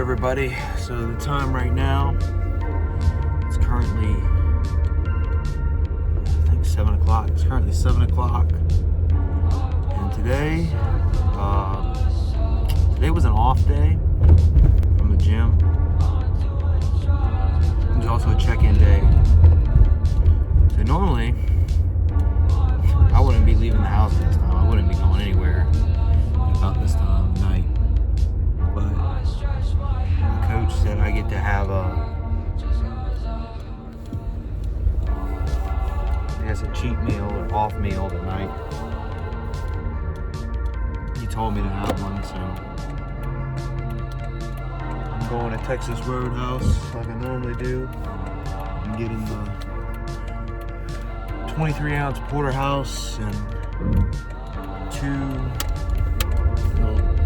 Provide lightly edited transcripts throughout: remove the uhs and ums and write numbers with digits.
everybody? So the time right now, it's currently, I think 7 o'clock. It's currently 7 o'clock. And today was an off day from the gym. It was also a check-in day. So normally, I wouldn't be leaving the house at this time. I wouldn't be going anywhere about this time of night. But the coach said I get to have a cheat meal or off meal tonight. He told me to have one, so I'm going to Texas Roadhouse like I normally do. I'm getting the 23-ounce porterhouse and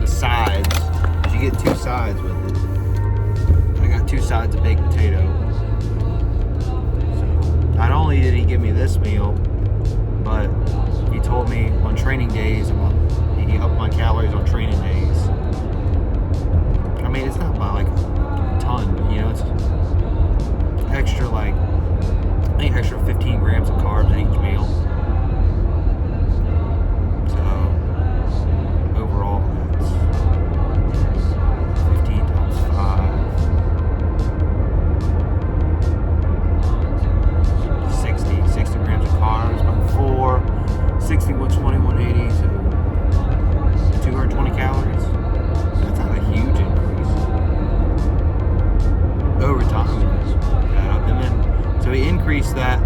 the sides. You get two sides with it. I got two sides of baked potato. So not only did he give me this meal, but he told me on training days, he upped my calories on training days. I mean, it's not by like a ton, but you know, it's extra, like, I think extra 15 grams of carbs in each meal. So overall, that's 15 times 5. 60 grams of carbs by 4. 60, 120, 180, so 220 calories. That's not a huge increase. Over time, and then so he increased that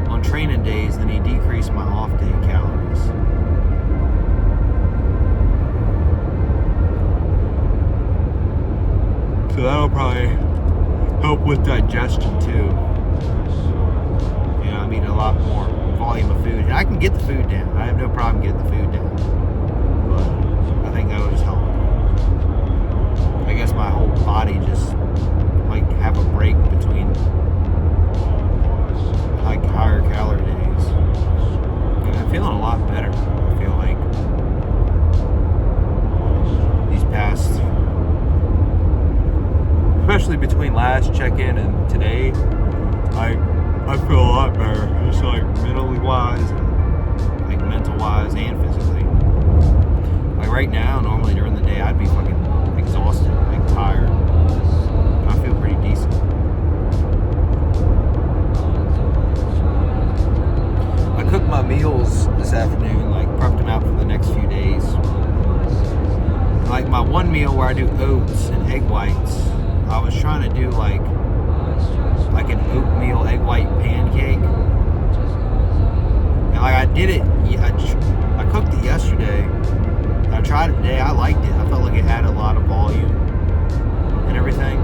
on training days, then he decreased my off day calories. So that'll probably help with digestion too. You know, I'm eating a lot more volume of food. And I can get the food down. I have no problem getting the food down. But I think that would just help. I guess my whole body just like have a break between like higher calorie days. And I'm feeling a lot better. I feel like these past, especially between last check-in and today, I feel a lot better. Just like mentally wise, and like mental wise and physically. Like right now, normally during the day, I'd be fucking exhausted, like tired. I feel pretty decent. I cooked my meals this afternoon, like prepped them out for the next few days. Like my one meal where I do oats and egg whites, I was trying to do like an oatmeal egg white pancake. And like I did it, I cooked it yesterday. I tried it today. I liked it. I felt like it had a lot of volume and everything.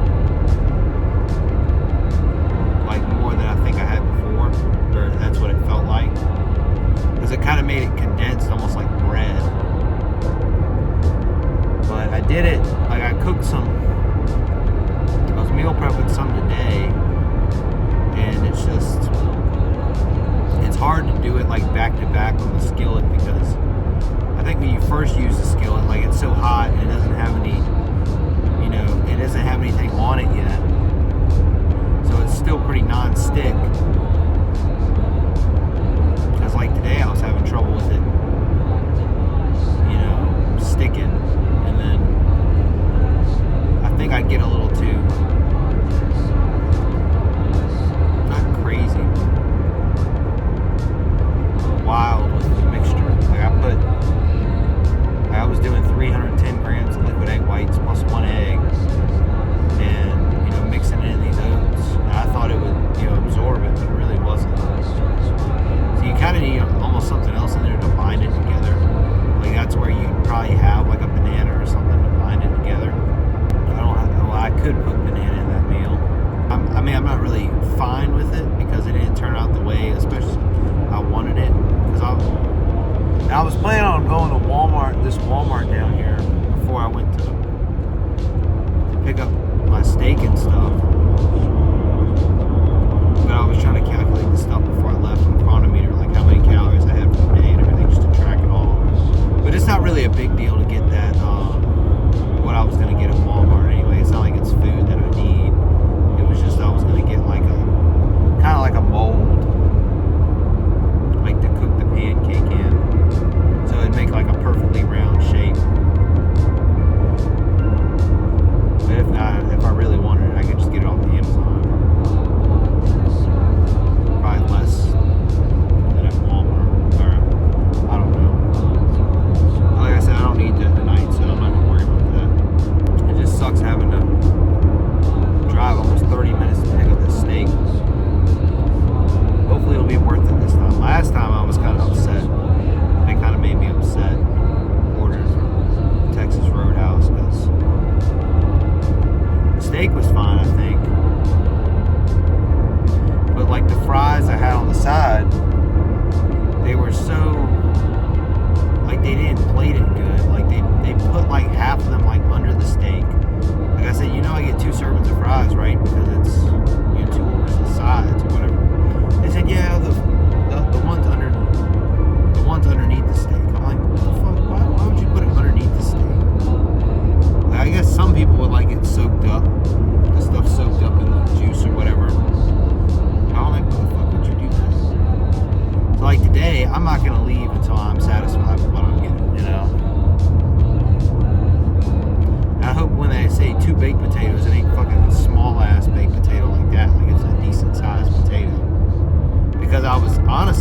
Like more than I think I had before. Or that's what it felt like. Because it kind of made it condensed, almost like bread. But I did it, like I cooked some, I was meal prepping some today. And it's hard to do it like back to back on the skillet, because I think when you first use the skillet, like it's so hot and it doesn't have any, you know, it doesn't have anything on it yet. So it's still pretty non-stick. Because like today I was having trouble with it, you know, sticking. And then I think I get a little too, not crazy, wild with the mixture. Like I was doing 310 grams of liquid egg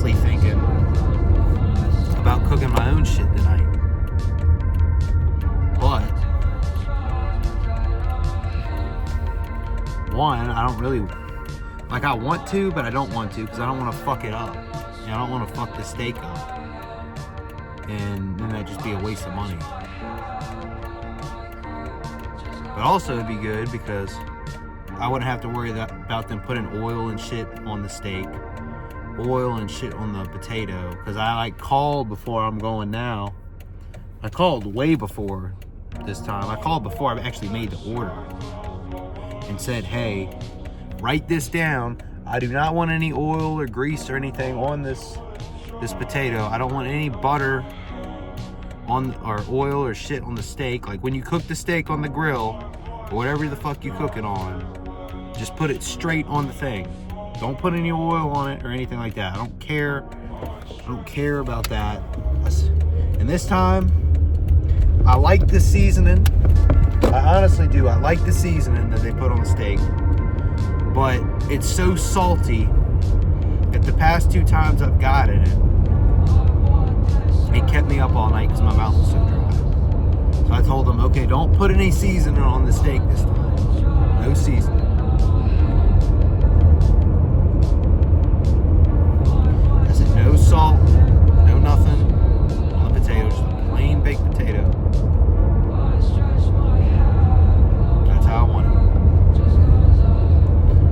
honestly thinking about cooking my own shit tonight. But one, I don't really like. I want to, but I don't want to because I don't want to fuck it up. I don't want to fuck the steak up, and then that'd just be a waste of money. But also it'd be good because I wouldn't have to worry about them putting oil and shit on the steak, oil and shit on the potato. Because I called before I'm going now. I called way before this time. I called before I actually made the order and said, hey, write this down. I do not want any oil or grease or anything on this potato. I don't want any butter or oil or shit on the steak. Like when you cook the steak on the grill or whatever the fuck you cook it on, just put it straight on the thing. Don't put any oil on it or anything like that. I don't care about that. And this time, I like the seasoning. I honestly do. I like the seasoning that they put on the steak. But it's so salty that the past 2 times I've gotten it kept me up all night because my mouth was so dry. So I told them, okay, don't put any seasoning on the steak this time. No seasoning. I said no salt, no nothing on the potato, just a plain baked potato. That's how I want it.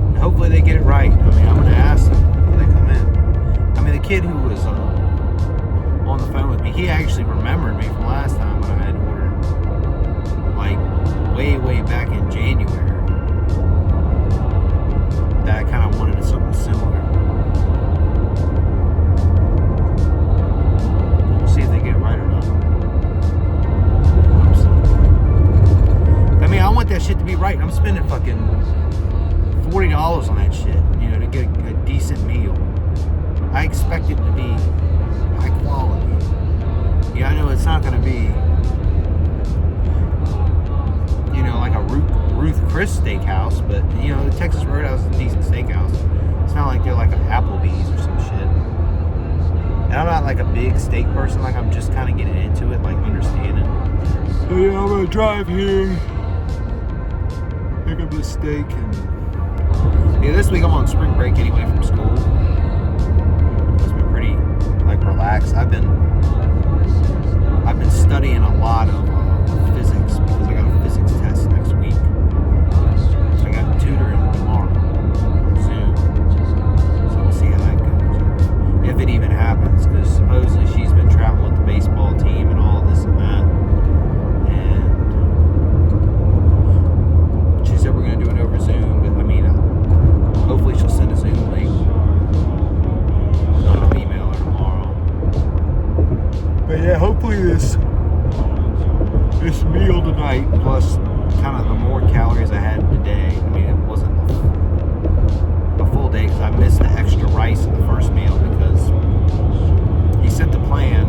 And hopefully they get it right. I mean, I'm going to ask them when they come in. I mean, the kid who was on the phone with me, he actually remembered me from last time when I had ordered, like, way back in January. That I kind of wanted something similar. We'll see if they get it right or not. I mean, I want that shit to be right. I'm spending fucking $40 on that shit, you know, to get a decent meal. I expect it to be high quality. Yeah, I know it's not going to be, you know, like a Ruth Chris steakhouse, but, you know, the Texas Roadhouse is a decent steakhouse. It's not like they're like an Applebee's or some shit. And I'm not like a big steak person. Like, I'm just kind of getting into it, like, understanding. So, yeah, I'm going to drive here, pick up this steak, and... Yeah, this week I'm on spring break anyway from school. It's been pretty, like, relaxed. I've been studying a lot of physics because I got a physics test next week. So I got tutoring tomorrow on Zoom. So we'll see how that goes. If it even happens, because supposedly she's been traveling with the baseball team and all this and that. And she said we're going to do it over Zoom, but I mean, hopefully she'll send a Zoom link. I'll email her tomorrow. But yeah, hopefully this meal tonight, plus kind of the more calories I had today. I mean, it wasn't a full day because I missed the extra rice in the first meal because he sent the plan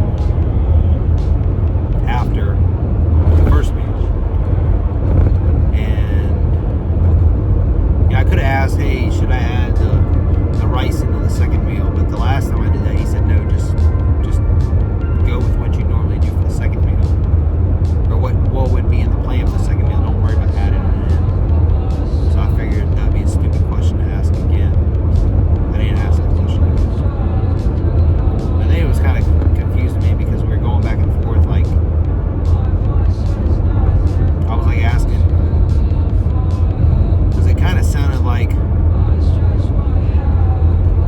after the first meal. And yeah, I could have asked, hey, should I add the rice into the second meal? But the last time I did that, he said no, just go with what you normally do for the second meal. Or what would be in the plan for the second meal. Don't worry about adding it in. So I figured that'd be a stupid question to ask again. I didn't ask that question again. But then it was kind of confusing me because we were going back and forth. Like, I was like asking, because it kind of sounded like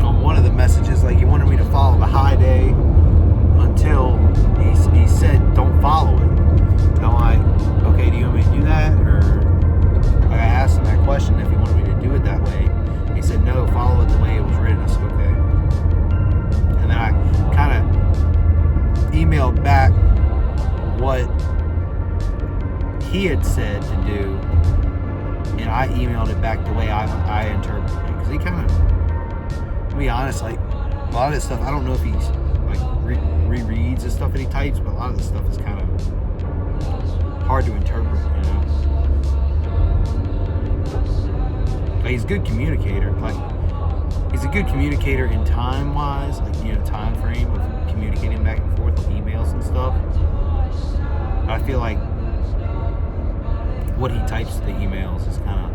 on one of the messages, like he wanted me to follow the high day until he said don't follow it. And I'm like, okay, do you want me to do that? Or I asked him that question if he wanted me to do it that way. He said no, follow it the way it was written. I said okay. And then I kind of emailed back what he had said to do, and I emailed it back the way I interpreted it. Because he kind of, to be honest, like a lot of this stuff, I don't know if he's like rereads the stuff that he types, but a lot of this stuff is kind of hard to interpret, you know. But he's a good communicator. Like, he's he's a good communicator in time-wise, like, you know, time frame of communicating back and forth with emails and stuff. But I feel like what he types to the emails is kind of,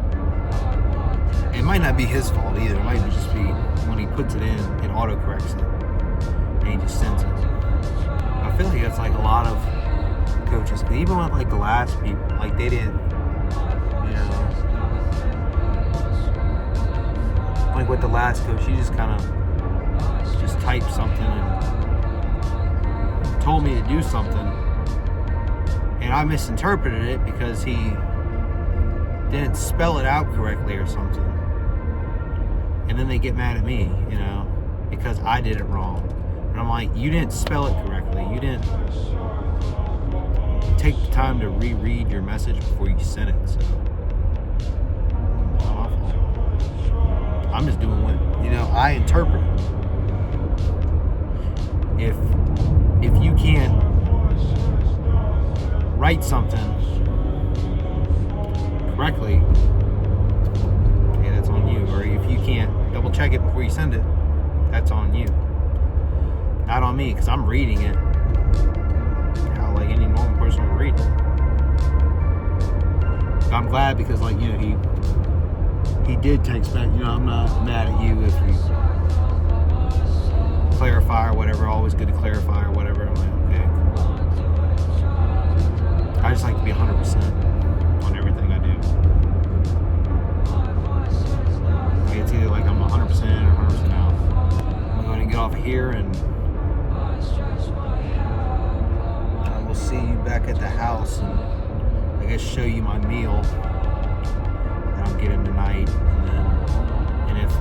it might not be his fault either. It might just be when he puts it in, it auto-corrects it, and he just sends it. I feel like that's like a lot of coaches, even with like the last people, like they didn't, you know, like with the last coach, he just kind of just typed something and told me to do something, and I misinterpreted it because he didn't spell it out correctly or something, and then they get mad at me, you know, because I did it wrong. But I'm like, you didn't spell it correctly. You didn't take the time to reread your message before you sent it. So, not my fault. I'm just doing what, you know, I interpret. If you can't write something correctly, yeah, that's on you. Or if you can't double check it before you send it, that's on you. Not on me, because I'm reading it how like any normal person would read it. But I'm glad because, like, you know, he did text back, you know, I'm not mad at you if you clarify or whatever. Always good to clarify or whatever. I'm like, okay, cool. I just like to be 100% on everything I do. Like, it's either like I'm 100% or 100% out. I'm going to get off of here and we'll see you back at the house and I guess show you my meal that I'm getting tonight, and if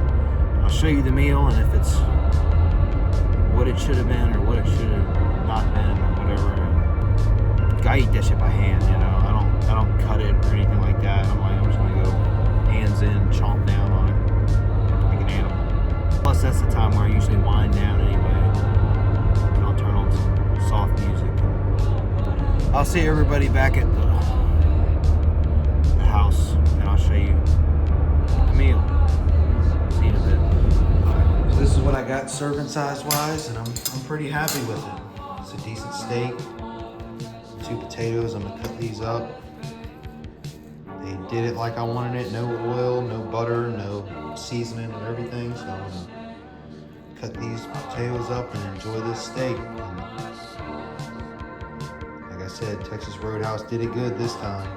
I'll show you the meal, and if it's what it should have been or what it should have not been or whatever. I eat that shit by hand, you know. I don't cut it or anything like that. I'm just gonna go hands in, chomp down on it like an animal. Plus that's the time where I usually wind down anyway. And I'll turn on some soft music. I'll see everybody back at the house, and I'll show you the meal. See you in a bit. So this is what I got serving size wise, and I'm pretty happy with it. It's a decent steak, 2 potatoes. I'm gonna cut these up. They did it like I wanted it. No oil, no butter, no seasoning and everything. So I'm gonna cut these potatoes up and enjoy this steak. And like I said, Texas Roadhouse did it good this time.